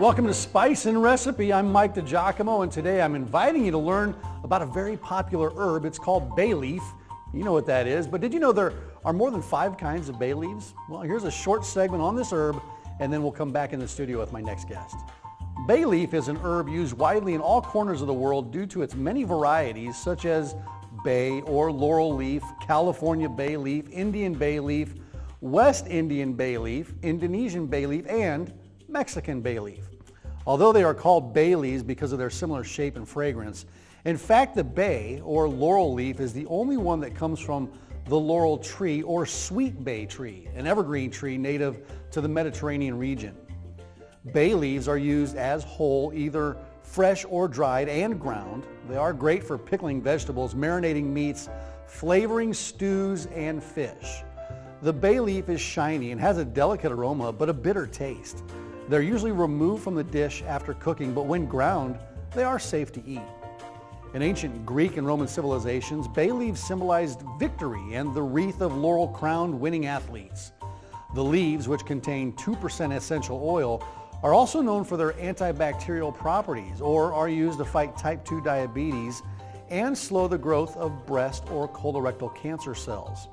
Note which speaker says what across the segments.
Speaker 1: Welcome to Spice and Recipe. I'm Mike DiGiacomo, and today I'm inviting you to learn about a very popular herb. It's called bay leaf. You know what that is, but did you know there are more than 5 kinds of bay leaves? Well, here's a short segment on this herb, and then we'll come back in the studio with my next guest. Bay leaf is an herb used widely in all corners of the world due to its many varieties, such as bay or laurel leaf, California bay leaf, Indian bay leaf, West Indian bay leaf, Indonesian bay leaf, and Mexican bay leaf. Although they are called bay leaves because of their similar shape and fragrance, in fact the bay or laurel leaf is the only one that comes from the laurel tree or sweet bay tree, an evergreen tree native to the Mediterranean region. Bay leaves are used as whole, either fresh or dried and ground. They are great for pickling vegetables, marinating meats, flavoring stews, and fish. The bay leaf is shiny and has a delicate aroma but a bitter taste. They're usually removed from the dish after cooking, but when ground, they are safe to eat. In ancient Greek and Roman civilizations, bay leaves symbolized victory and the wreath of laurel-crowned winning athletes. The leaves, which contain 2% essential oil, are also known for their antibacterial properties or are used to fight type 2 diabetes and slow the growth of breast or colorectal cancer cells.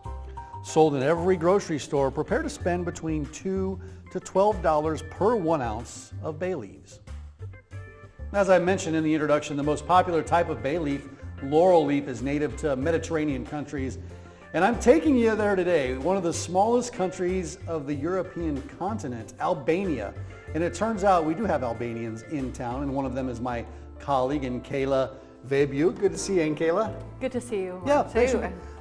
Speaker 1: Sold in every grocery store, prepare to spend between $2 to $12 per 1 ounce of bay leaves. As I mentioned in the introduction, the most popular type of bay leaf, laurel leaf, is native to Mediterranean countries. And I'm taking you there today, one of the smallest countries of the European continent, Albania. And it turns out we do have Albanians in town, and one of them is my colleague, Enkela Vehbiu. Good to see you, Enkela.
Speaker 2: Good to see you.
Speaker 1: Yeah,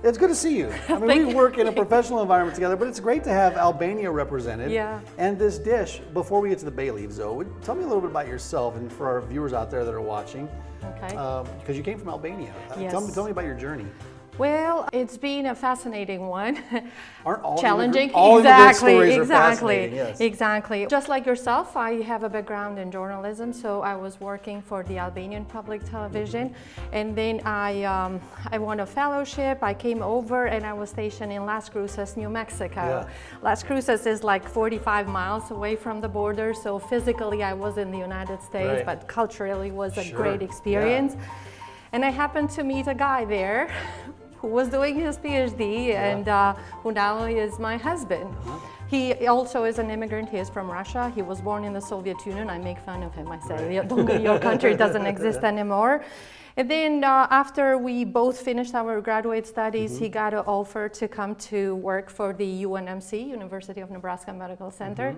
Speaker 1: it's good to see you. I mean, we work in a professional environment together, but it's great to have Albania represented.
Speaker 2: Yeah.
Speaker 1: And this dish, before we get to the bay leaves though, tell me a little bit about yourself and for our viewers out there that are watching.
Speaker 2: Okay.
Speaker 1: Because you came from Albania.
Speaker 2: Yes.
Speaker 1: Tell me about your journey.
Speaker 2: Well, it's been a fascinating one.
Speaker 1: Aren't all
Speaker 2: challenging?
Speaker 1: All
Speaker 2: Exactly.
Speaker 1: Yes.
Speaker 2: Exactly. Just like yourself, I have a background in journalism, so I was working for the Albanian public television, and then I won a fellowship. I came over and I was stationed in Las Cruces, New Mexico.
Speaker 1: Yeah.
Speaker 2: Las Cruces is like 45 miles away from the border, so physically I was in the United States,
Speaker 1: Right.
Speaker 2: but culturally it was a
Speaker 1: Sure.
Speaker 2: great experience.
Speaker 1: Yeah.
Speaker 2: And I happened to meet a guy there who was doing his PhD and who now is my husband. He also is an immigrant. He is from Russia. He was born in the Soviet Union. I make fun of him. I say, your country doesn't exist anymore. And then after we both finished our graduate studies, he got an offer to come to work for the UNMC, University of Nebraska Medical Center.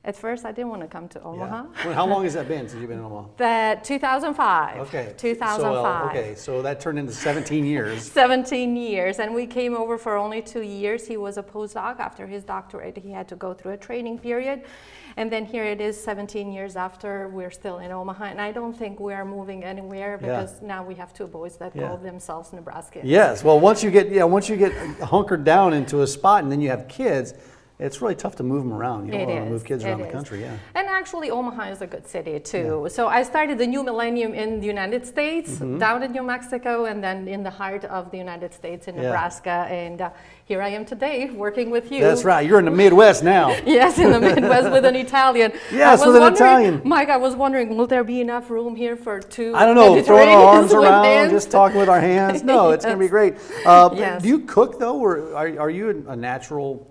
Speaker 2: At first, I didn't want to come to Omaha.
Speaker 1: Yeah. Well, how long has that been since you've been in Omaha?
Speaker 2: That 2005.
Speaker 1: Okay.
Speaker 2: 2005.
Speaker 1: So that turned into 17 years.
Speaker 2: 17 years, and we came over for only 2 years. He was a postdoc. After his doctorate, he had to go through a training period. And then here it is 17 years after, we're still in Omaha. And I don't think we are moving anywhere because now we have 2 boys that call themselves Nebraskans.
Speaker 1: Yes, well, once you get hunkered down into a spot and then you have kids, it's really tough to move them around. You don't want to move kids around the country, yeah.
Speaker 2: And actually, Omaha is a good city too. Yeah. So I started the new millennium in the United States, down in New Mexico, and then in the heart of the United States in Nebraska. And here I am today working with you.
Speaker 1: That's right. You're in the Midwest now.
Speaker 2: Yes, in the Midwest with an Italian.
Speaker 1: Yes, with an Italian.
Speaker 2: Mike, I was wondering, will there be enough room here for 2
Speaker 1: I don't know, throwing our arms around,
Speaker 2: women?
Speaker 1: just talking with our hands. No, it's going to be great.
Speaker 2: Yes.
Speaker 1: Do you cook though, or are you a natural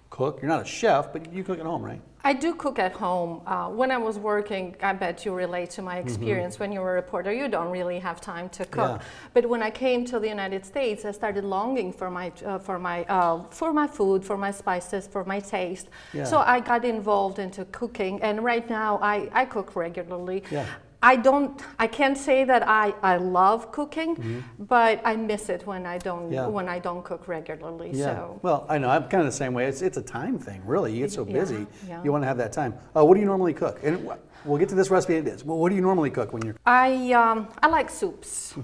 Speaker 1: cook? You're not a chef, but you cook at home, right?
Speaker 2: I do cook at home. When I was working, I bet you relate to my experience. When you're a reporter, you don't really have time to cook.
Speaker 1: Yeah.
Speaker 2: But when I came to the United States, I started longing for my food, for my spices, for my taste.
Speaker 1: Yeah.
Speaker 2: So I got involved into cooking, and right now I cook regularly.
Speaker 1: Yeah.
Speaker 2: I can't say that I love cooking, but I miss it when I don't cook regularly.
Speaker 1: Yeah.
Speaker 2: So.
Speaker 1: Well, I know I'm kind of the same way. It's a time thing, really. You get so busy,
Speaker 2: Yeah.
Speaker 1: you want to have that time. What do you normally cook? And we'll get to this recipe. It is. Well, what do you normally cook when you're?
Speaker 2: I like soups.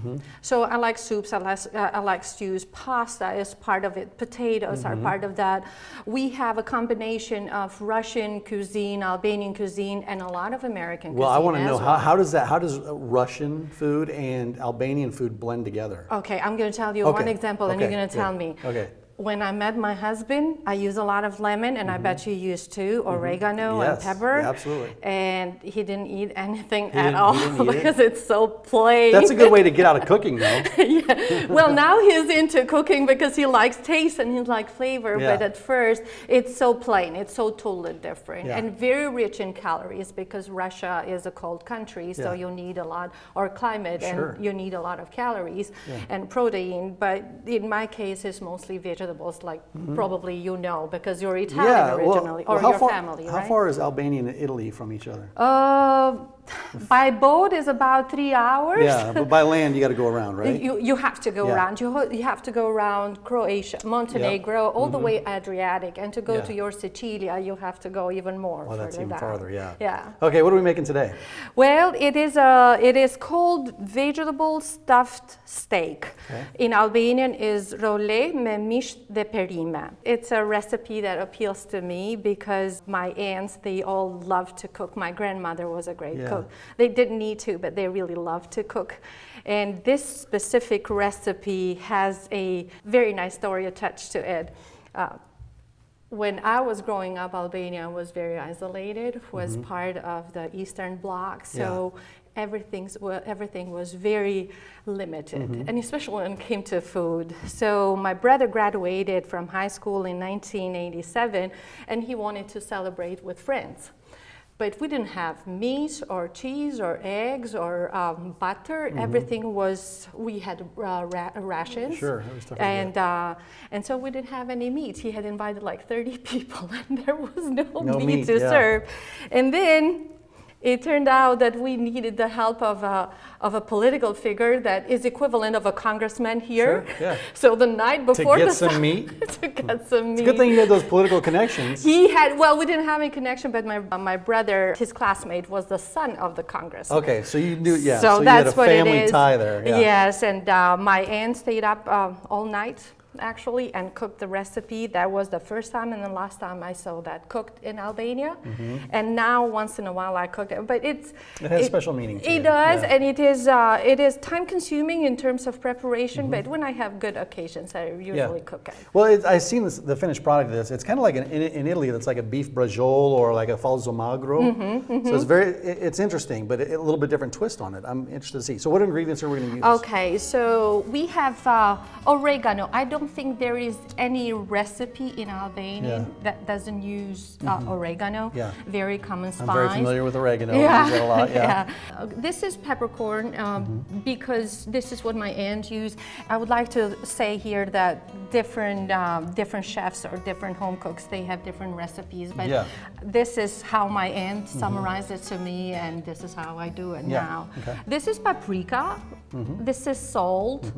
Speaker 2: So I like soups. I like stews. Pasta is part of it. Potatoes are part of that. We have a combination of Russian cuisine, Albanian cuisine, and a lot of American cuisine.
Speaker 1: Well, I want to know
Speaker 2: well.
Speaker 1: how does Russian food and Albanian food blend together?
Speaker 2: Okay, I'm going to tell you one example, and you're going to tell me.
Speaker 1: Okay.
Speaker 2: when I met my husband, I use a lot of lemon, and I bet you use too, oregano and pepper.
Speaker 1: Yeah, absolutely.
Speaker 2: And he didn't eat anything at all because it's so plain.
Speaker 1: That's a good way to get out of cooking, though.
Speaker 2: Yeah. Well, now he's into cooking because he likes taste and he likes flavor.
Speaker 1: Yeah.
Speaker 2: But at first, it's so plain. It's so totally different and very rich in calories because Russia is a cold country, so you need a lot, or climate, and you need a lot of calories and protein. But in my case, it's mostly vegetables, like probably you know, because you're Italian originally, or your family, right?
Speaker 1: How far is Albania and Italy from each other?
Speaker 2: By boat is about 3 hours.
Speaker 1: Yeah, but by land you got to go around, right?
Speaker 2: You have to go around. You have to go around Croatia, Montenegro, all the way Adriatic, and to go to your Sicilia, you have to go even more.
Speaker 1: Well, that's even
Speaker 2: down.
Speaker 1: farther, yeah.
Speaker 2: Yeah.
Speaker 1: Okay, what are we making today?
Speaker 2: Well, it is called vegetable stuffed steak.
Speaker 1: Okay.
Speaker 2: In Albanian is role me mish dhe perime. It's a recipe that appeals to me because my aunts, they all love to cook. My grandmother was a great cook. They didn't need to, but they really love to cook. And this specific recipe has a very nice story attached to it. When I was growing up, Albania was very isolated, was part of the Eastern Bloc, so everything was very limited, and especially when it came to food. So my brother graduated from high school in 1987, and he wanted to celebrate with friends. But we didn't have meat or cheese or eggs or butter. Everything was, we had rations.
Speaker 1: Sure, that was tough.
Speaker 2: And so we didn't have any meat. He had invited like 30 people and there was no meat to
Speaker 1: yeah.
Speaker 2: serve. And then it turned out that we needed the help of a political figure that is equivalent of a congressman here.
Speaker 1: Sure, yeah.
Speaker 2: So the night before
Speaker 1: to get some meat.
Speaker 2: To get some meat.
Speaker 1: It's a good thing you had those political connections.
Speaker 2: He had, well, we didn't have any connection, but my brother, his classmate, was the son of the congressman.
Speaker 1: Okay, so you knew, yeah.
Speaker 2: So
Speaker 1: you
Speaker 2: that's
Speaker 1: had a family tie there. Yeah.
Speaker 2: Yes, and my aunt stayed up all night, actually, and cooked the recipe. That was the first time and the last time I saw that cooked in Albania. And now once in a while I cook it, but it
Speaker 1: has special meaning to
Speaker 2: it. It does, and it is time consuming in terms of preparation, but when I have good occasions, I usually cook it.
Speaker 1: Well, I've seen the finished product of this. It's kind of like in Italy, it's like a beef braciole or like a falso magro. So it's interesting, but a little bit different twist on it. I'm interested to see. So what ingredients are we going to use?
Speaker 2: Okay, so we have oregano. I don't think there is any recipe in Albanian that doesn't use oregano.
Speaker 1: Yeah.
Speaker 2: Very common spice.
Speaker 1: I'm very familiar with oregano.
Speaker 2: Yeah.
Speaker 1: I use that a lot. Yeah.
Speaker 2: This is peppercorn because this is what my aunt used. I would like to say here that different chefs or different home cooks, they have different recipes, but this is how my aunt summarized it to me, and this is how I do it now. Okay. This is paprika. This is salt.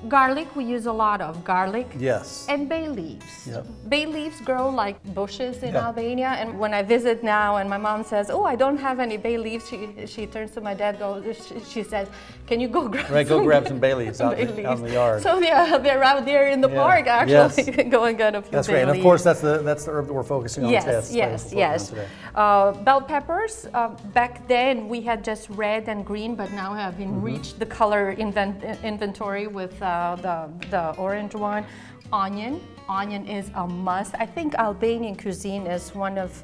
Speaker 2: Garlic, we use a lot of garlic.
Speaker 1: Yes.
Speaker 2: And bay leaves.
Speaker 1: Yep.
Speaker 2: Bay leaves grow like bushes in Albania. And when I visit now and my mom says, oh, I don't have any bay leaves, she turns to my dad, she says, can you go grab some?
Speaker 1: Go grab some bay leaves out in the yard.
Speaker 2: So they're out there in the park actually. Go and get a few
Speaker 1: That's
Speaker 2: bay
Speaker 1: great. And
Speaker 2: leaves.
Speaker 1: of course, that's the herb that we're focusing on today.
Speaker 2: Yes. Bell peppers, back then we had just red and green, but now have enriched the color inventory with the orange one. Onion is a must. I think Albanian cuisine is one of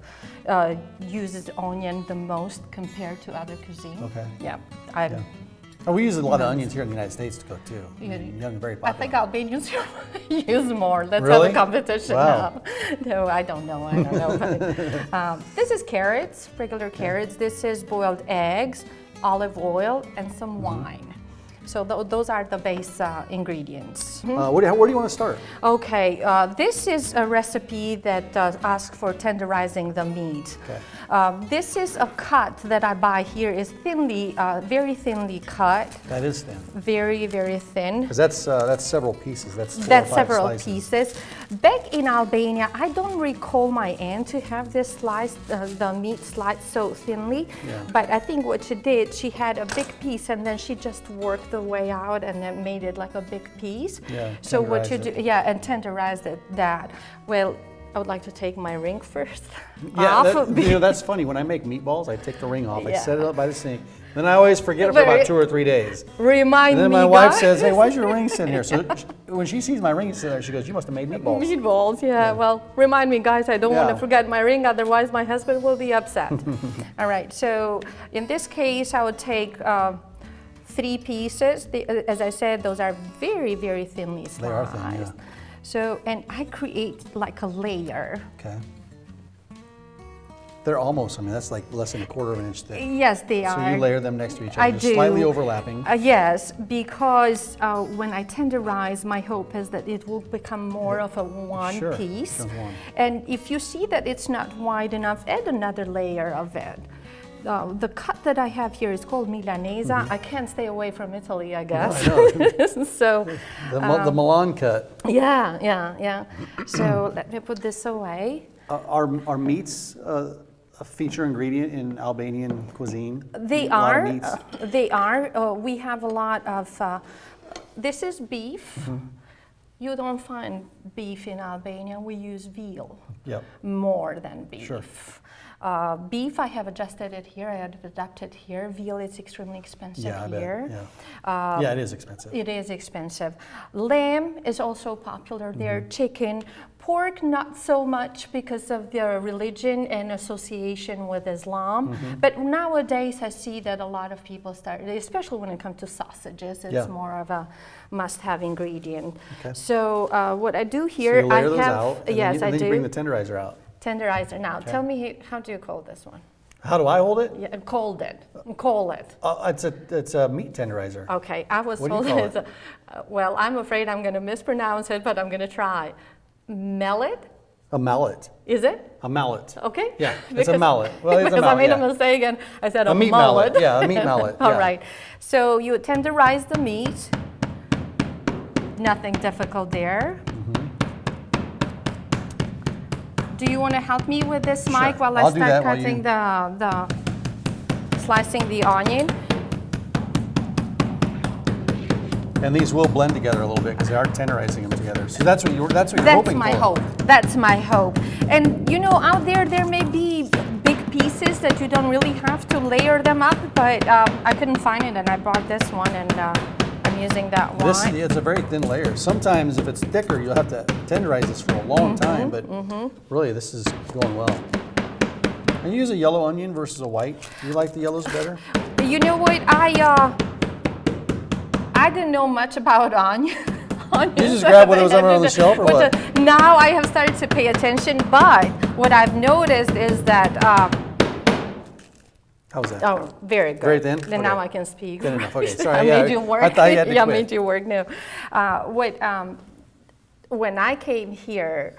Speaker 2: uses onion the most compared to other cuisine. Okay. Yeah.
Speaker 1: We use a lot of onions here in the United States to cook too. Very popular.
Speaker 2: I think Albanians use more. Let's
Speaker 1: really?
Speaker 2: have a competition now. No, I don't know. But, this is carrots, regular carrots. This is boiled eggs, olive oil, and some wine. So those are the base ingredients.
Speaker 1: Where do you want to start?
Speaker 2: Okay, this is a recipe that asks for tenderizing the meat. Okay. This is a cut that I buy here. Is thinly, very thinly cut.
Speaker 1: That is thin.
Speaker 2: Very, very thin.
Speaker 1: Because that's several pieces. That's
Speaker 2: several
Speaker 1: slices.
Speaker 2: pieces. Back in Albania, I don't recall my aunt to have this sliced, the meat sliced so thinly. But I think what she did, she had a big piece and then she just worked the way out and then made it like a big piece. So what you do, and tenderized it. Well, I would like to take my ring first
Speaker 1: Yeah,
Speaker 2: off.
Speaker 1: that's funny. When I make meatballs, I take the ring off. I
Speaker 2: Yeah.
Speaker 1: set it up by the sink. Then I always forget it for about 2 or 3 days.
Speaker 2: Remind me,
Speaker 1: And then my wife
Speaker 2: guys.
Speaker 1: says, "Hey, why's your ring sitting here?" So when she sees my ring sitting there, she goes, "You must have made meatballs."
Speaker 2: Meatballs, yeah. Well, remind me, guys. I don't want
Speaker 1: Yeah.
Speaker 2: to forget my ring, otherwise my husband will be upset. All right. So in this case, I would take 3 pieces. As I said, those are very, very thinly sliced.
Speaker 1: They are thin, yeah.
Speaker 2: So, and I create like a layer.
Speaker 1: Okay. They're almost, I mean, that's like less than 1/4 of an inch thick.
Speaker 2: Yes, they are.
Speaker 1: So you layer them next to each other,
Speaker 2: I
Speaker 1: just
Speaker 2: do.
Speaker 1: slightly overlapping.
Speaker 2: Yes, because when I tenderize, my hope is that it will become more of a one
Speaker 1: Sure,
Speaker 2: piece.
Speaker 1: becomes one.
Speaker 2: And if you see that it's not wide enough, add another layer of it. The cut that I have here is called Milanesa. I can't stay away from Italy, I guess.
Speaker 1: I know.
Speaker 2: So,
Speaker 1: The Milan cut.
Speaker 2: yeah. So let me put this away.
Speaker 1: Are meats a feature ingredient in Albanian cuisine?
Speaker 2: They
Speaker 1: A lot of
Speaker 2: are.
Speaker 1: meats?
Speaker 2: They are. We have a lot of. This is beef.
Speaker 1: Mm-hmm.
Speaker 2: You don't find beef in Albania. We use veal
Speaker 1: Yep.
Speaker 2: more than beef.
Speaker 1: Sure.
Speaker 2: Beef, I have adjusted it here. I have adapted here. Veal is extremely expensive
Speaker 1: Yeah, I bet.
Speaker 2: here.
Speaker 1: Yeah. Yeah, it is expensive.
Speaker 2: It is expensive. Lamb is also popular there.
Speaker 1: Mm-hmm.
Speaker 2: Chicken. Pork, not so much because of their religion and association with Islam.
Speaker 1: Mm-hmm.
Speaker 2: But nowadays, I see that a lot of people start, especially when it comes to sausages, it's
Speaker 1: Yeah.
Speaker 2: more of a must-have ingredient.
Speaker 1: Okay.
Speaker 2: So what I do
Speaker 1: So
Speaker 2: here,
Speaker 1: you layer
Speaker 2: I
Speaker 1: those
Speaker 2: have,
Speaker 1: out, and
Speaker 2: yes,
Speaker 1: then
Speaker 2: I
Speaker 1: you
Speaker 2: do.
Speaker 1: bring the tenderizer out.
Speaker 2: Tenderizer. Now, tell me, how do you call this one?
Speaker 1: How do I hold it?
Speaker 2: Yeah, cold it. Call it.
Speaker 1: It's a meat tenderizer.
Speaker 2: Okay, I was
Speaker 1: What do you
Speaker 2: told
Speaker 1: call
Speaker 2: it's well, I'm afraid I'm going to mispronounce it, but I'm going to try. Mallet?
Speaker 1: A mallet.
Speaker 2: Is it?
Speaker 1: A mallet.
Speaker 2: Okay.
Speaker 1: Yeah, it's a mallet. Well, it's a
Speaker 2: because
Speaker 1: mallet,
Speaker 2: I made
Speaker 1: yeah.
Speaker 2: a mistake and I said
Speaker 1: A meat mallet. Yeah, a meat mallet.
Speaker 2: All
Speaker 1: yeah.
Speaker 2: right. So you tenderize the meat. Nothing difficult there.
Speaker 1: Mm-hmm.
Speaker 2: Do you want to help me with this,
Speaker 1: Sure.
Speaker 2: Mike, while
Speaker 1: I'll
Speaker 2: I
Speaker 1: do
Speaker 2: start
Speaker 1: that while
Speaker 2: cutting
Speaker 1: you-
Speaker 2: the slicing the onion?
Speaker 1: And these will blend together a little bit because they are tenderizing them together. So that's what you're
Speaker 2: That's
Speaker 1: hoping
Speaker 2: my
Speaker 1: for.
Speaker 2: hope. That's my hope. And you know, out there may be big pieces that you don't really have to layer them up, but I couldn't find it, and I brought this one, and I'm using that one.
Speaker 1: It's a very thin layer. Sometimes if it's thicker, you'll have to tenderize this for a long time, but really this is going well. And you use a yellow onion versus a white. Do you like the yellows better?
Speaker 2: You know what? I didn't know much about onions.
Speaker 1: You just grab what was on the shelf or what?
Speaker 2: Now I have started to pay attention, but what I've noticed is that.
Speaker 1: How's that?
Speaker 2: Oh, very good.
Speaker 1: Very thin?
Speaker 2: Then
Speaker 1: Okay.
Speaker 2: now I can speak.
Speaker 1: Good enough. Okay, sorry.
Speaker 2: I
Speaker 1: Yeah,
Speaker 2: made you work.
Speaker 1: I thought you had to
Speaker 2: Yeah,
Speaker 1: quit.
Speaker 2: made you work. No. When I came here,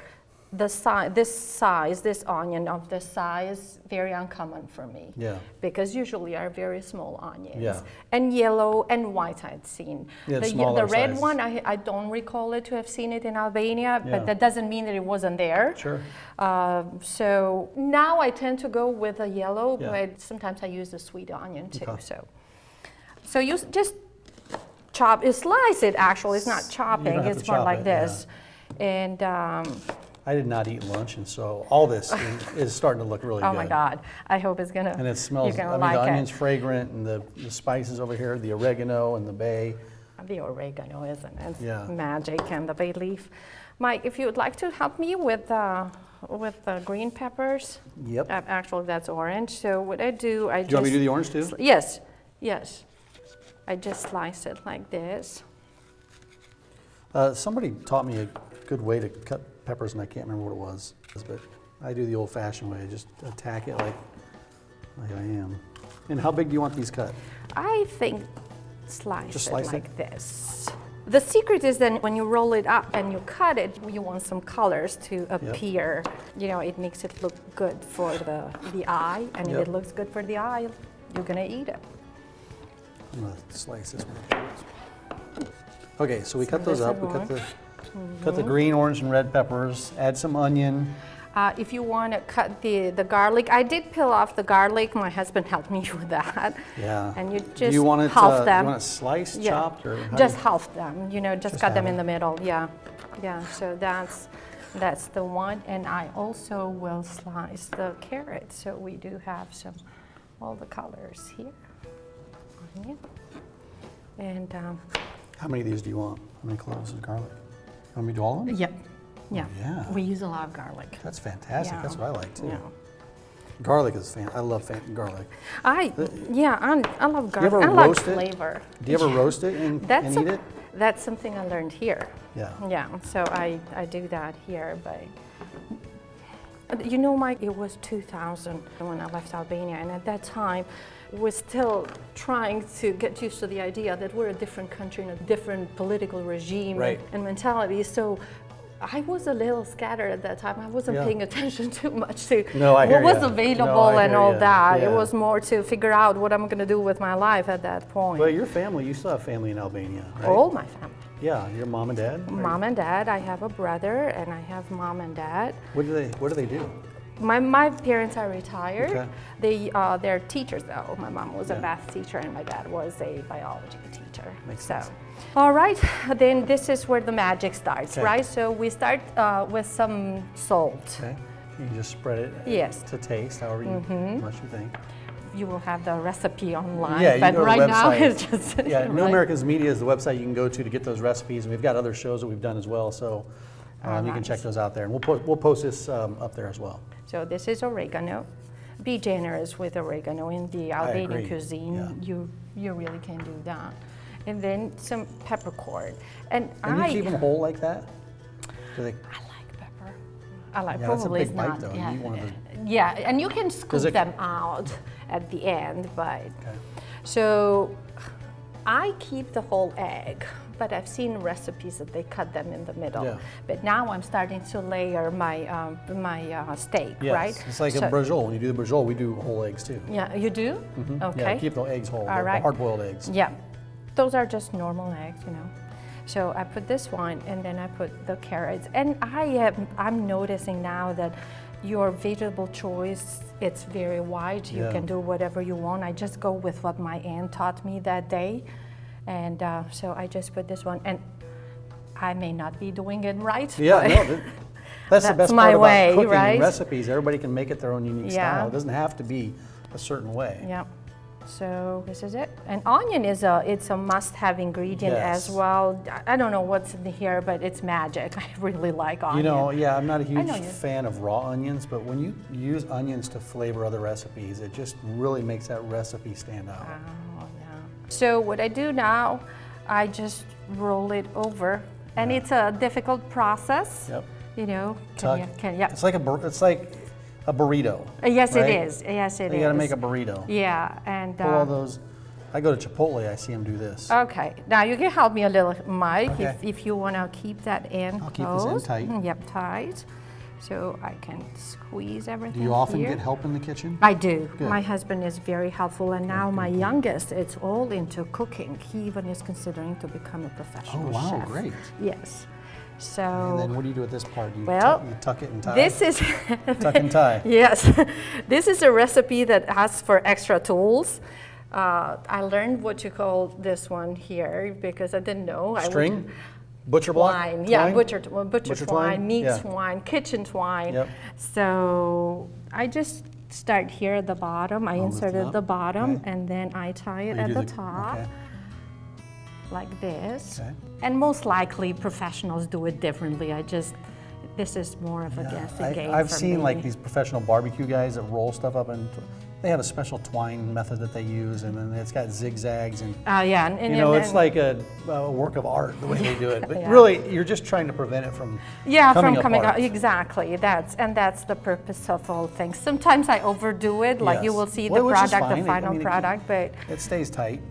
Speaker 2: this onion of this size, very uncommon for me.
Speaker 1: Yeah.
Speaker 2: Because usually are very small onions.
Speaker 1: Yeah.
Speaker 2: And yellow and white I'd seen.
Speaker 1: Yeah,
Speaker 2: the
Speaker 1: smaller
Speaker 2: red
Speaker 1: sizes.
Speaker 2: one, I don't recall it to have seen it in Albania,
Speaker 1: Yeah.
Speaker 2: but that doesn't mean that it wasn't there.
Speaker 1: Sure.
Speaker 2: So now I tend to go with a yellow,
Speaker 1: Yeah.
Speaker 2: but sometimes I use the sweet onion too.
Speaker 1: Okay.
Speaker 2: So you just slice it actually, it's not chopping,
Speaker 1: have
Speaker 2: it's
Speaker 1: to
Speaker 2: more
Speaker 1: chop
Speaker 2: like
Speaker 1: it,
Speaker 2: this. And
Speaker 1: I did not eat lunch, and so all this is starting to look really
Speaker 2: oh
Speaker 1: good.
Speaker 2: my God, I hope it's gonna,
Speaker 1: And it smells,
Speaker 2: you're
Speaker 1: I
Speaker 2: gonna
Speaker 1: mean, the
Speaker 2: like
Speaker 1: onion's
Speaker 2: it.
Speaker 1: fragrant, and the spices over here, the oregano and the bay.
Speaker 2: The oregano, isn't it?
Speaker 1: Yeah.
Speaker 2: Magic, and the bay leaf. Mike, if you would like to help me with the green peppers.
Speaker 1: Yep.
Speaker 2: Actually, that's orange. So what I do,
Speaker 1: Do you want me to do the orange too?
Speaker 2: Yes, yes. I just slice it like this.
Speaker 1: Somebody taught me a good way to cut peppers, and I can't remember what it was, but I do the old-fashioned way. I just attack it like I am. And how big do you want these cut?
Speaker 2: I think slice
Speaker 1: Just
Speaker 2: it
Speaker 1: slice
Speaker 2: like
Speaker 1: it?
Speaker 2: this. The secret is then when you roll it up and you cut it, you want some colors to appear. You know, it makes it look good for the eye, and if
Speaker 1: Yep.
Speaker 2: it looks good for the eye, you're gonna eat it.
Speaker 1: I'm gonna slice this one. Okay, so we cut those
Speaker 2: this
Speaker 1: up.
Speaker 2: is
Speaker 1: We cut
Speaker 2: one.
Speaker 1: cut the green, orange, and red peppers. Add some onion.
Speaker 2: If you want to cut the garlic, I did peel off the garlic. My husband helped me with that.
Speaker 1: Yeah.
Speaker 2: And you
Speaker 1: Do
Speaker 2: just
Speaker 1: you want it?
Speaker 2: half
Speaker 1: Do
Speaker 2: them.
Speaker 1: you want it sliced, chopped, or how
Speaker 2: just
Speaker 1: do
Speaker 2: half them. You know, just
Speaker 1: Just
Speaker 2: cut them
Speaker 1: half
Speaker 2: in
Speaker 1: them.
Speaker 2: the middle. Yeah, yeah. So that's That's the one. And I also will slice the carrots. So we do have all the colors here. Onion. And
Speaker 1: how many of these do you want? How many cloves of garlic? You want me to do all of them?
Speaker 2: Yep. Yeah.
Speaker 1: Oh, yeah.
Speaker 2: We use a lot of garlic.
Speaker 1: That's fantastic.
Speaker 2: Yeah.
Speaker 1: That's what I like too.
Speaker 2: Yeah.
Speaker 1: Garlic is I love garlic.
Speaker 2: I love garlic.
Speaker 1: ever
Speaker 2: I like
Speaker 1: roast it?
Speaker 2: flavor.
Speaker 1: Do you ever roast it and eat it?
Speaker 2: That's something I learned here.
Speaker 1: Yeah.
Speaker 2: Yeah. So I do that here, but you know, Mike, it was 2000 when I left Albania, and at that time, we're still trying to get used to the idea that we're a different country in a different political regime and mentality. So I was a little scattered at that time. I wasn't paying attention too much to what was available and all that.
Speaker 1: Yeah.
Speaker 2: It was more to figure out what I'm going to do with my life at that point.
Speaker 1: Well, your family, you still have family in Albania, right?
Speaker 2: All my family.
Speaker 1: Yeah, your mom and dad?
Speaker 2: Mom and dad. I have a brother, and I have mom and dad.
Speaker 1: What do they do?
Speaker 2: My parents are retired.
Speaker 1: Okay.
Speaker 2: They're teachers though. My mom was a math teacher and my dad was a biology teacher.
Speaker 1: Makes sense.
Speaker 2: All right, then this is where the magic starts,
Speaker 1: Okay.
Speaker 2: right? So we start with some salt.
Speaker 1: Okay. You just spread it to taste, however much you think.
Speaker 2: You will have the recipe online,
Speaker 1: Yeah, you
Speaker 2: but
Speaker 1: go to the
Speaker 2: right now
Speaker 1: website.
Speaker 2: it's just
Speaker 1: Yeah, New Americans Media is the website you can go to get those recipes, and we've got other shows that we've done as well, so you can check those out there. And we'll post this up there as well.
Speaker 2: So this is oregano. Be generous with oregano in the Albanian cuisine.
Speaker 1: Yeah.
Speaker 2: You really can do that. And then some peppercorn. And
Speaker 1: you keep them whole like that?
Speaker 2: I like pepper. I like
Speaker 1: that's
Speaker 2: probably
Speaker 1: a big
Speaker 2: it's
Speaker 1: bite
Speaker 2: not.
Speaker 1: though.
Speaker 2: Yeah,
Speaker 1: You want to
Speaker 2: yeah, and you can scoop them out at the end, but
Speaker 1: Okay.
Speaker 2: so I keep the whole egg. But I've seen recipes that they cut them in the middle.
Speaker 1: Yeah.
Speaker 2: But now I'm starting to layer my steak,
Speaker 1: Yes,
Speaker 2: right?
Speaker 1: it's like a brajol. When you do the brajol, we do whole eggs too.
Speaker 2: Yeah, you do?
Speaker 1: Mm-hmm.
Speaker 2: Okay.
Speaker 1: Yeah, keep the eggs whole,
Speaker 2: All
Speaker 1: the
Speaker 2: right.
Speaker 1: hard-boiled eggs.
Speaker 2: Yeah, those are just normal eggs, you know. So I put this one, and then I put the carrots. And I'm noticing now that your vegetable choice, it's very wide. You can do whatever you want. I just go with what my aunt taught me that day. And so I just put this one, and I may not be doing it right.
Speaker 1: Yeah, no, that's the best
Speaker 2: my
Speaker 1: part
Speaker 2: way,
Speaker 1: about cooking
Speaker 2: right?
Speaker 1: and recipes. Everybody can make it their own unique style. It doesn't have to be a certain way.
Speaker 2: Yeah. So this is it. And onion it's a must-have ingredient as well. I don't know what's in here, but it's magic. I really like onion.
Speaker 1: You know, yeah, I'm not a huge fan of raw onions, but when you use onions to flavor other recipes, it just really makes that recipe stand out.
Speaker 2: So what I do now, I just roll it over, and it's a difficult process.
Speaker 1: Yep.
Speaker 2: You know,
Speaker 1: It's like a burrito.
Speaker 2: Yes,
Speaker 1: right?
Speaker 2: it is. Yes, it is.
Speaker 1: You got to make a burrito.
Speaker 2: Yeah, and
Speaker 1: Pull all those. I go to Chipotle. I see them do this.
Speaker 2: Okay, now you can help me a little, Mike,
Speaker 1: Okay.
Speaker 2: if you want to keep that in.
Speaker 1: I'll keep this in tight.
Speaker 2: Yep, tight. So I can squeeze everything.
Speaker 1: Do you often
Speaker 2: here.
Speaker 1: get help in the kitchen?
Speaker 2: I do.
Speaker 1: Good.
Speaker 2: My husband is very helpful, and now my youngest, it's all into cooking. He even is considering to become a professional chef.
Speaker 1: Oh, wow, great.
Speaker 2: Yes. So.
Speaker 1: And then what do you do at this part? You tuck it and tie?
Speaker 2: This is.
Speaker 1: Tuck and tie.
Speaker 2: Yes. This is a recipe that asks for extra tools. I learned what you call this one here because I didn't know.
Speaker 1: String? Butcher block?
Speaker 2: Twine. Yeah, butcher twine, meat
Speaker 1: Yeah.
Speaker 2: twine, kitchen twine.
Speaker 1: Yep.
Speaker 2: So I just start here at the bottom. I insert at the bottom,
Speaker 1: Okay.
Speaker 2: and then I tie it at the top.
Speaker 1: Okay.
Speaker 2: Like this.
Speaker 1: Okay.
Speaker 2: And most likely professionals do it differently. This is more of a guessing game
Speaker 1: I've
Speaker 2: for
Speaker 1: seen
Speaker 2: me.
Speaker 1: like these professional barbecue guys that roll stuff up, and they have a special twine method that they use, and then it's got zigzags and
Speaker 2: Yeah, and
Speaker 1: you know, it's like a work of art the way they do it. But
Speaker 2: Yeah.
Speaker 1: really, you're just trying to prevent it from coming
Speaker 2: out.
Speaker 1: apart.
Speaker 2: Exactly. That's the purpose of all things. Sometimes I overdo it, like you
Speaker 1: Yes.
Speaker 2: will see
Speaker 1: Well,
Speaker 2: the
Speaker 1: which is
Speaker 2: product, the
Speaker 1: fine.
Speaker 2: final
Speaker 1: I mean,
Speaker 2: product, but
Speaker 1: It stays tight.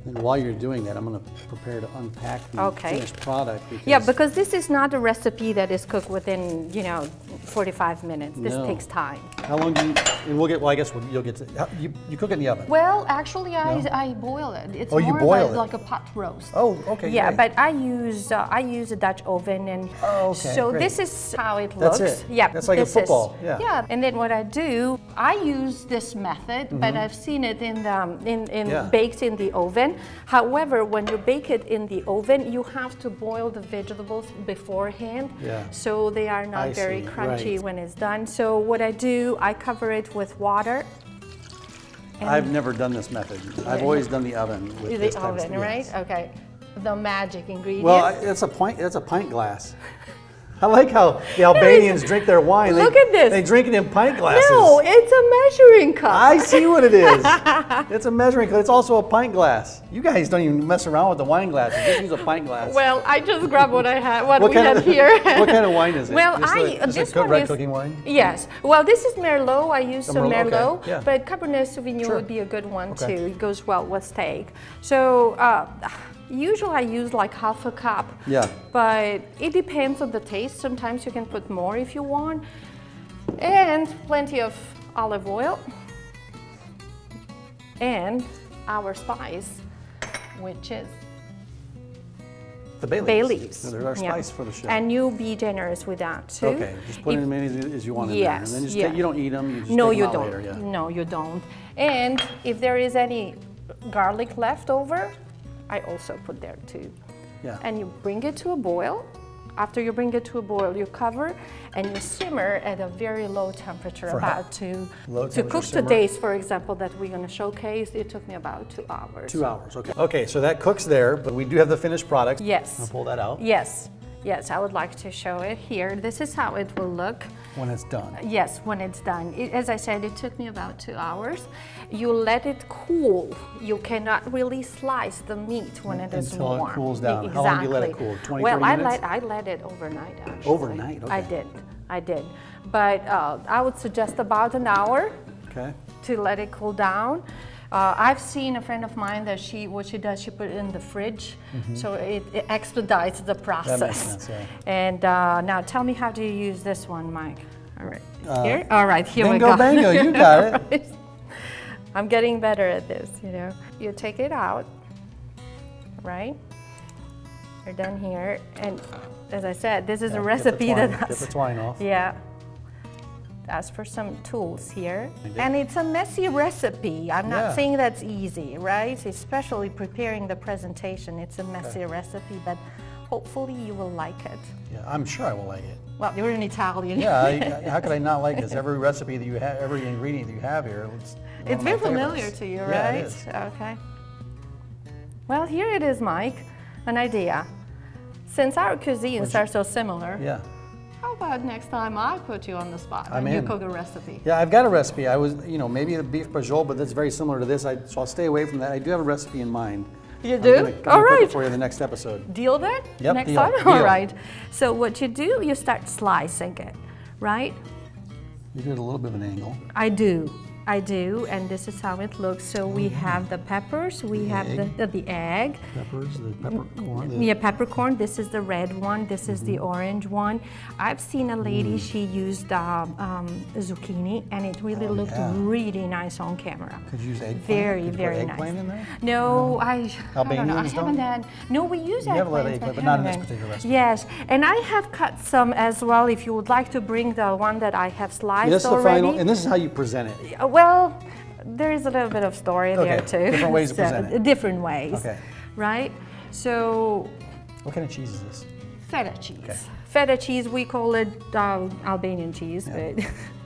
Speaker 1: And while you're doing that, I'm going to prepare to unpack the finished product.
Speaker 2: yeah, because this is not a recipe that is cooked within 45 minutes. This takes time.
Speaker 1: How long do you, and we'll get, well, I guess you'll get to, you cook it in the oven?
Speaker 2: Well, actually, I boil it. It's
Speaker 1: you
Speaker 2: more
Speaker 1: boil it.
Speaker 2: like a pot roast.
Speaker 1: Oh, okay.
Speaker 2: Yeah,
Speaker 1: great.
Speaker 2: but I use a Dutch oven, and so
Speaker 1: great.
Speaker 2: this is how it looks.
Speaker 1: That's it.
Speaker 2: Yeah,
Speaker 1: That's like a football.
Speaker 2: Yeah, and then what I do, I use this method, but I've seen it baked in the oven. However, when you bake it in the oven, you have to boil the vegetables beforehand, so they are not very crunchy when it's done. So what I do, I cover it with water.
Speaker 1: I've never done this method. I've always done the oven. With this
Speaker 2: oven,
Speaker 1: type of,
Speaker 2: right? Okay. The magic ingredient.
Speaker 1: Well, it's a pint glass. I like how the Albanians drink their wine.
Speaker 2: Look at this.
Speaker 1: They drink it in pint glasses.
Speaker 2: No, it's a measuring cup.
Speaker 1: I see what it is. It's a measuring cup. It's also a pint glass. You guys don't even mess around with the wine glasses. Just use a pint glass.
Speaker 2: Well, I just grabbed what I had, what we had here.
Speaker 1: What kind of wine is it?
Speaker 2: Well,
Speaker 1: just a red cooking wine?
Speaker 2: Yes. Well, this is Merlot. I use some Merlot,
Speaker 1: okay.
Speaker 2: but Cabernet Sauvignon would be a good one too. It goes well with steak. So, usually I use like half a cup, but it depends on the taste. Sometimes you can put more if you want. And plenty of olive oil. And our spice, which is
Speaker 1: the bay leaves. So there's our spice for the show.
Speaker 2: And you be generous with that too.
Speaker 1: Okay, just put in as many as you want in there. And then just you don't eat them, you just
Speaker 2: no,
Speaker 1: take
Speaker 2: you
Speaker 1: them out
Speaker 2: don't.
Speaker 1: later.
Speaker 2: No, you don't. And if there is any garlic left over, I also put there too.
Speaker 1: Yeah.
Speaker 2: And you bring it to a boil. After you bring it to a boil, you cover and you simmer at a very low temperature, to cook today's, for example, that we're going to showcase. It took me about 2 hours.
Speaker 1: 2 hours, okay. Okay, so that cooks there, but we do have the finished product.
Speaker 2: Yes.
Speaker 1: I'll pull that out.
Speaker 2: Yes. Yes, I would like to show it here. This is how it will look.
Speaker 1: When it's done.
Speaker 2: Yes, when it's done. As I said, it took me about 2 hours. You let it cool. You cannot really slice the meat when it is warm.
Speaker 1: Until it cools down.
Speaker 2: Exactly.
Speaker 1: How long do you let it cool? 20,
Speaker 2: well,
Speaker 1: 30 minutes?
Speaker 2: I let it overnight, actually.
Speaker 1: Overnight, okay.
Speaker 2: I did. But I would suggest about an hour to let it cool down. I've seen a friend of mine that what she does, she put it in the fridge, so it expedites the process.
Speaker 1: That makes sense, yeah.
Speaker 2: And now tell me, how do you use this one, Mike? All right, here? All right, here we
Speaker 1: bingo,
Speaker 2: go.
Speaker 1: Bingo, you got it.
Speaker 2: I'm getting better at this, you know. You take it out, right? You're done here. And as I said, this is a recipe
Speaker 1: get the twine off.
Speaker 2: Yeah. Ask for some tools here. And it's a messy recipe. I'm not saying that's easy, right? Especially preparing the presentation. It's a messy recipe, but hopefully you will like it.
Speaker 1: Yeah, I'm sure I will like it.
Speaker 2: Well, you're an Italian.
Speaker 1: Yeah, how could I not like this? Every recipe that you have, every ingredient that you have here,
Speaker 2: it's very familiar to you, right?
Speaker 1: Yeah, it is.
Speaker 2: Okay. Well, here it is, Mike. An idea. Since our cuisines are so similar, how about next time I put you on the spot and you cook a recipe?
Speaker 1: Yeah, I've got a recipe. I was, maybe a beef brajol, but that's very similar to this. So I'll stay away from that. I do have a recipe in mind.
Speaker 2: You do?
Speaker 1: I'm gonna cook it for you in the next episode.
Speaker 2: Deal then?
Speaker 1: Yep,
Speaker 2: next
Speaker 1: deal.
Speaker 2: time?
Speaker 1: Deal.
Speaker 2: All right. So what you do, you start slicing it, right?
Speaker 1: You do it a little bit of an angle.
Speaker 2: I do, and this is how it looks. So we have the peppers, we have the egg.
Speaker 1: Peppers, the peppercorn.
Speaker 2: Yeah, peppercorn. This is the red one. This is the orange one. I've seen a lady, she used zucchini, and it really looked really nice on camera.
Speaker 1: Could you use eggplant?
Speaker 2: Very, very nice.
Speaker 1: Eggplant in there?
Speaker 2: No, I don't know. I
Speaker 1: Albanians
Speaker 2: haven't had. No, we use
Speaker 1: You have a lot of
Speaker 2: eggplant,
Speaker 1: but not in this particular recipe.
Speaker 2: Yes, and I have cut some as well. If you would like to bring the one that I have sliced
Speaker 1: This is
Speaker 2: already.
Speaker 1: the final, and this is how you present it.
Speaker 2: Well, there is a little bit of story there too.
Speaker 1: Different ways to present it.
Speaker 2: Different ways.
Speaker 1: Okay.
Speaker 2: Right? So.
Speaker 1: What kind of cheese is this?
Speaker 2: Feta cheese.
Speaker 1: Okay.
Speaker 2: Feta cheese, we call it Albanian cheese, but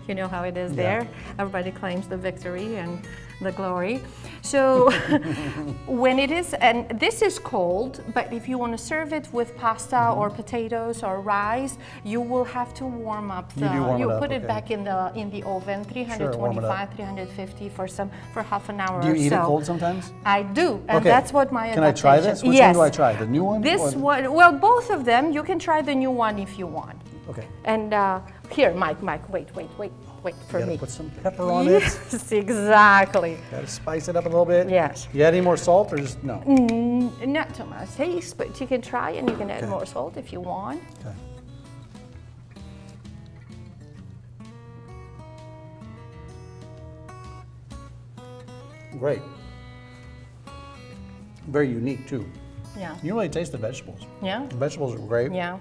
Speaker 2: you know how it is there. Everybody claims the victory and the glory. So when it is, and this is cold, but if you want to serve it with pasta or potatoes or rice, you will have to warm up the, you put it back in the oven, 325, 350 for half an hour or so.
Speaker 1: Do you eat it cold sometimes?
Speaker 2: I do, and that's what my
Speaker 1: Can I try this? Which one do I try? The new one?
Speaker 2: This one, well, both of them. You can try the new one if you want.
Speaker 1: Okay.
Speaker 2: And here, Mike, wait for me.
Speaker 1: Put some pepper on it.
Speaker 2: Yes, exactly.
Speaker 1: Gotta spice it up a little bit.
Speaker 2: Yes.
Speaker 1: You add any more salt or just no?
Speaker 2: Not too much taste, but you can try and you can add more salt if you want.
Speaker 1: Okay. Great. Very unique too.
Speaker 2: Yeah.
Speaker 1: You really taste the vegetables.
Speaker 2: Yeah.
Speaker 1: The vegetables are great.
Speaker 2: Yeah.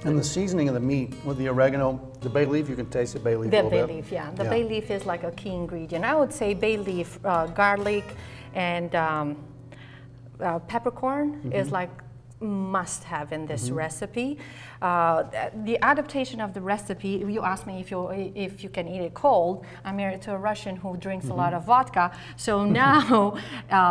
Speaker 1: And the seasoning of the meat with the oregano, the bay leaf, you can taste the bay leaf a
Speaker 2: The
Speaker 1: little
Speaker 2: bay
Speaker 1: bit.
Speaker 2: leaf, yeah. The bay leaf is like a key ingredient. I would say bay leaf, garlic, and peppercorn is like must have in this recipe. The adaptation of the recipe, you asked me if you can eat it cold. I'm married to a Russian who drinks a lot of vodka. So now,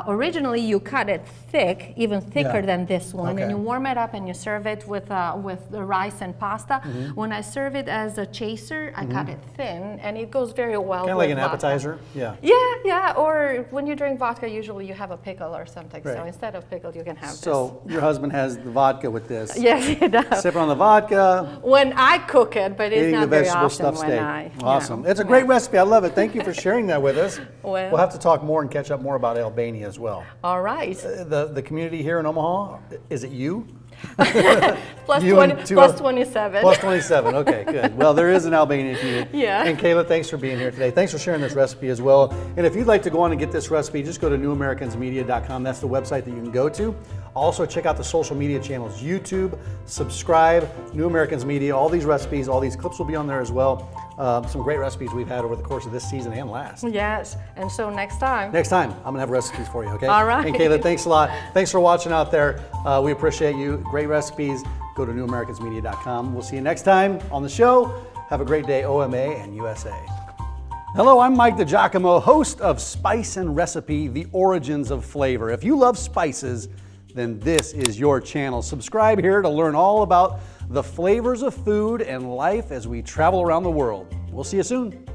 Speaker 2: originally you cut it thick, even thicker than this one, and you warm it up and you serve it with the rice and pasta. When I serve it as a chaser, I cut it thin, and it goes very well.
Speaker 1: Kind of like an appetizer? Yeah.
Speaker 2: Yeah. Or when you drink vodka, usually you have a pickle or something.
Speaker 1: Right.
Speaker 2: So instead of pickle, you can have this.
Speaker 1: So your husband has the vodka with this.
Speaker 2: Yes, he does.
Speaker 1: Sipping on the vodka.
Speaker 2: When I cook it, but it's
Speaker 1: Eating
Speaker 2: not
Speaker 1: the
Speaker 2: very
Speaker 1: vegetable
Speaker 2: often
Speaker 1: stuffed
Speaker 2: when
Speaker 1: steak.
Speaker 2: I.
Speaker 1: Awesome. It's a great recipe. I love it. Thank you for sharing that with us.
Speaker 2: Well.
Speaker 1: We'll have to talk more and catch up more about Albania as well.
Speaker 2: All right.
Speaker 1: The community here in Omaha, is it you?
Speaker 2: Plus
Speaker 1: You
Speaker 2: 20,
Speaker 1: and two
Speaker 2: plus
Speaker 1: oth-
Speaker 2: 27.
Speaker 1: Plus 27. Okay, good. Well, there is an Albanian community.
Speaker 2: Yeah.
Speaker 1: And Kayla, thanks for being here today. Thanks for sharing this recipe as well. And if you'd like to go on and get this recipe, just go to newamericansmedia.com. That's the website that you can go to. Also, check out the social media channels, YouTube, subscribe, New Americans Media. All these recipes, all these clips will be on there as well. Some great recipes we've had over the course of this season and last.
Speaker 2: Yes. And so next time.
Speaker 1: Next time, I'm going to have recipes for you, okay?
Speaker 2: All right.
Speaker 1: And Kayla, thanks a lot. Thanks for watching out there. We appreciate you. Great recipes. Go to newamericansmedia.com. We'll see you next time on the show. Have a great day, OMA and USA. Hello, I'm Mike DiGiacomo, host of Spice and Recipe, The Origins of Flavor. If you love spices, then this is your channel. Subscribe here to learn all about the flavors of food and life as we travel around the world. We'll see you soon.